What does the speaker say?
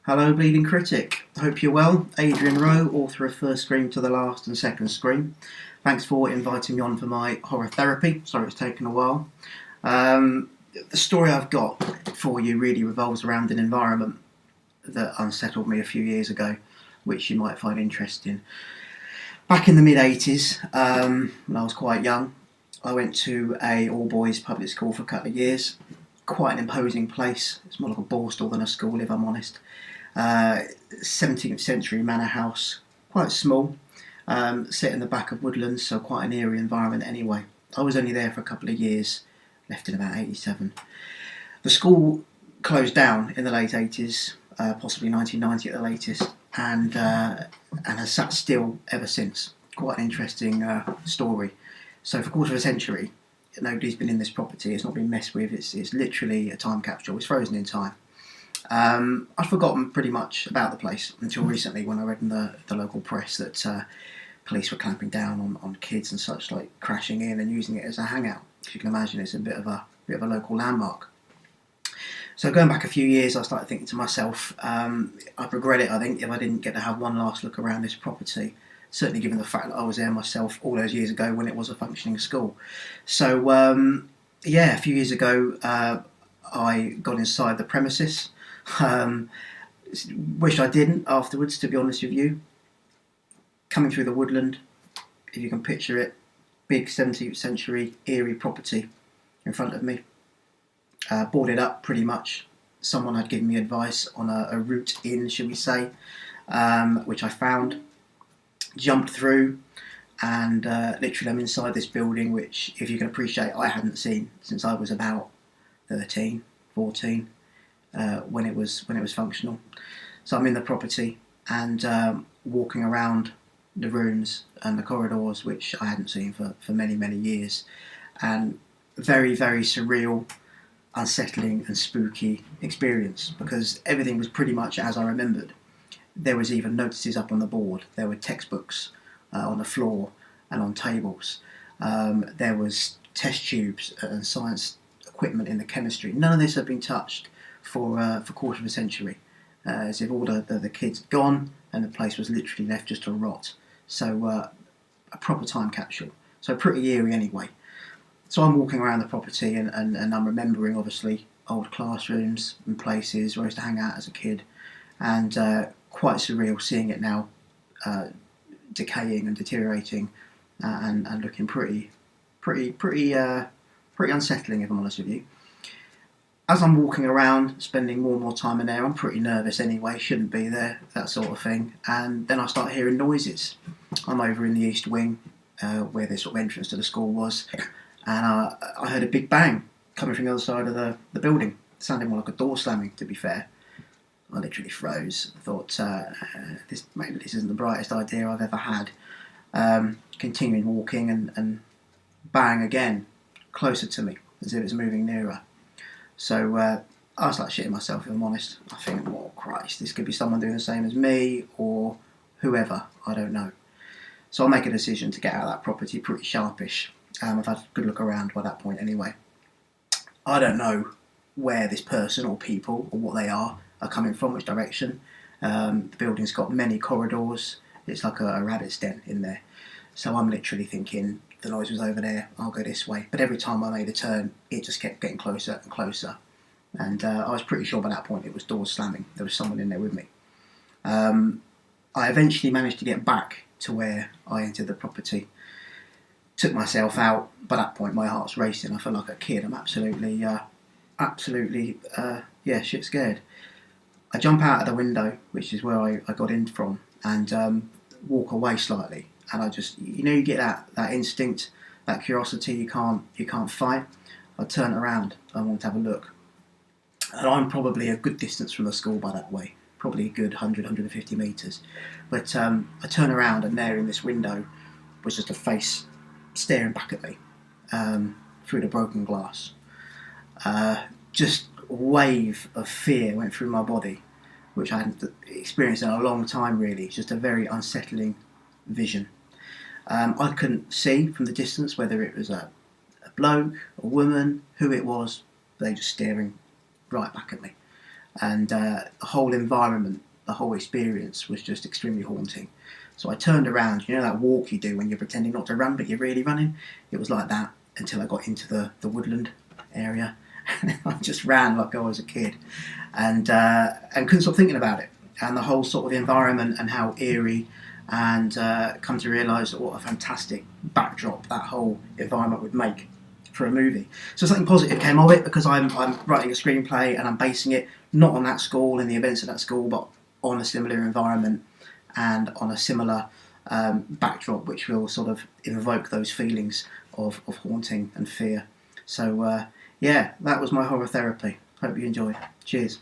Hello, Bleeding Critic. Hope you're well. Adrian Rowe, author of First Scream to the Last and Second Scream. Thanks for inviting me on for my horror therapy. Sorry it's taken a while. The story I've got for you really revolves around an environment that unsettled me a few years ago, which you might find interesting. Back in the mid-80s, when I was quite young, I went to a all-boys public school for a couple of years. Quite an imposing place. It's more like a borstal than a school, if I'm honest. 17th century manor house, quite small, set in the back of woodlands, so quite an eerie environment anyway. I was only there for a couple of years, left in about 87. The school closed down in the late 80s, possibly 1990 at the latest, and has sat still ever since. Quite an interesting story. So for a quarter of a century, nobody's been in this property. It's not been messed with. It's literally a time capsule. It's frozen in time. I'd forgotten pretty much about the place until recently, when I read in the local press that police were clamping down on kids and such, like crashing in and using it as a hangout. If you can imagine, it's a bit of a local landmark. So going back a few years, I started thinking to myself, I'd regret it, I think, if I didn't get to have one last look around this property. Certainly given the fact that I was there myself all those years ago when it was a functioning school. So a few years ago I got inside the premises. Wish I didn't afterwards, to be honest with you. Coming through the woodland, if you can picture it, big 17th century eerie property in front of me. Boarded up pretty much. Someone had given me advice on a route in, shall we say, which I found. Jumped through, and literally I'm inside this building, which, if you can appreciate, I hadn't seen since I was about 13, 14, when it was functional. So I'm in the property and walking around the rooms and the corridors, which I hadn't seen for many, many years, and very, very surreal, unsettling and spooky experience, because everything was pretty much as I remembered. There was even notices up on the board. There were textbooks on the floor and on tables. There was test tubes and science equipment in the chemistry. None of this had been touched for a quarter of a century, as if all the kids had gone and the place was literally left just to rot. So a proper time capsule. So pretty eerie anyway. So I'm walking around the property and I'm remembering, obviously, old classrooms and places where I used to hang out as a kid, and quite surreal seeing it now decaying and deteriorating, and looking pretty unsettling, if I'm honest with you. As I'm walking around, spending more and more time in there, I'm pretty nervous anyway, shouldn't be there, that sort of thing. And then I start hearing noises. I'm over in the east wing, where the sort of entrance to the school was, and I heard a big bang coming from the other side of the building. It sounded more like a door slamming, to be fair. I literally froze. I thought, maybe this isn't the brightest idea I've ever had. Continuing walking, and bang again, closer to me, as if it's moving nearer. So I was like shitting myself, if I'm honest. I think, oh Christ, this could be someone doing the same as me, or whoever, I don't know. So I make a decision to get out of that property pretty sharpish. I've had a good look around by that point anyway. I don't know where this person or people, or what they are coming from, which direction. The building's got many corridors. It's like a rabbit's den in there. So I'm literally thinking, the noise was over there, I'll go this way. But every time I made a turn, it just kept getting closer and closer. And I was pretty sure by that point it was doors slamming. There was someone in there with me. I eventually managed to get back to where I entered the property. Took myself out. By that point, my heart's racing. I feel like a kid. I'm absolutely shit scared. I jump out of the window, which is where I got in from, and walk away slightly. And I just, you get that instinct, that curiosity you can't fight. I turn around. I want to have a look. And I'm probably a good distance from the school by that way, probably a good 100, 150 metres. But I turn around, and there in this window was just a face staring back at me through the broken glass. Just a wave of fear went through my body, which I hadn't experienced in a long time, really. It's just a very unsettling vision. I couldn't see from the distance whether it was a bloke, a woman, who it was. They just staring right back at me. and the whole environment, the whole experience was just extremely haunting. So I turned around, you know that walk you do when you're pretending not to run but you're really running? It was like that until I got into the woodland area. I just ran like I was a kid, and couldn't stop thinking about it, and the whole sort of environment and how eerie, and come to realise what a fantastic backdrop that whole environment would make for a movie. So something positive came of it, because I'm writing a screenplay and I'm basing it not on that school and the events of that school, but on a similar environment and on a similar backdrop, which will sort of invoke those feelings of haunting and fear. So yeah, that was my horror therapy. Hope you enjoyed. Cheers.